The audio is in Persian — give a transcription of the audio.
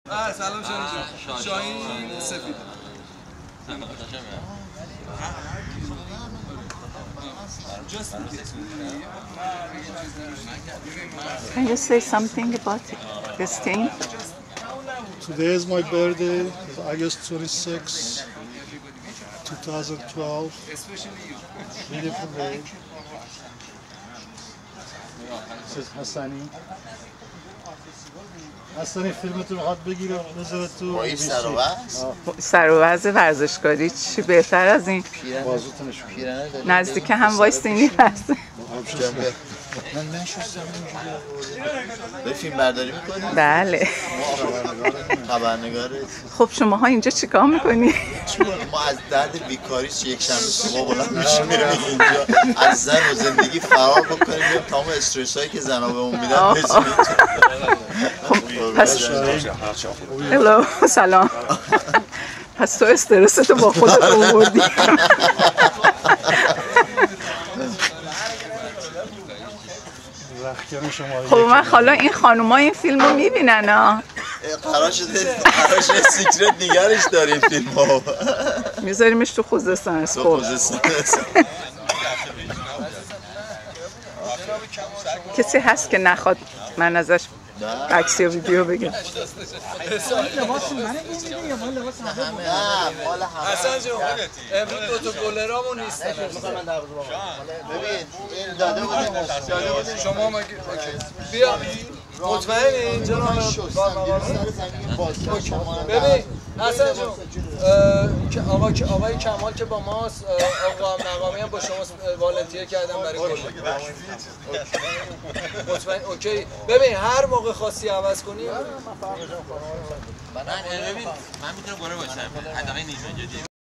سلام شاهین سفید. Can you say something about this thing? Today is my birthday, it's August 26, 2012. Beautiful day. This is Hassani. حسنی فیلمتون میخواد بگیره بذاره تو با این سر و وضع ورزشکاری چی بهتر از این؟ بازوتون نشون پیرنه داری؟ نزدیک هم وایستینی هست. من نشستم به فیلم برداری میکنی؟ بله. خبرنگاره. خب شماها اینجا چیکار میکنی؟ ما از درد بیکاری یک شنبه صبح بلند میشیم میریم اینجا از زن و زندگی فرار بکنیم میریم تمام استرس هایی که زنها بهمون میدن بچینیم. پس هلو سلام. پس تو استرستو با خودت آوردی. خب من حالا این خانوما این فیلم رو میبینن ها؟ قرار شده سیکرت نگرش داریم فیلم ها میذاریمش تو خوزستان اسپورت. کسی هست که نخواد من ازش عکس یا ویدیو بگم؟ حسن جون امروز دوتا گلرامون نیستن. ببین این داده بودیم شما مگه بیا مطمئنی جناب ببین حسن جون آقای کمال که با ماست، آقا مقامی هم با شما والنتیر کردن برای گل. مطمئن اوکی. ببین هر موقع خواستی عوض کنی ببین من میتونم گره باشم حداقل نیمه جدی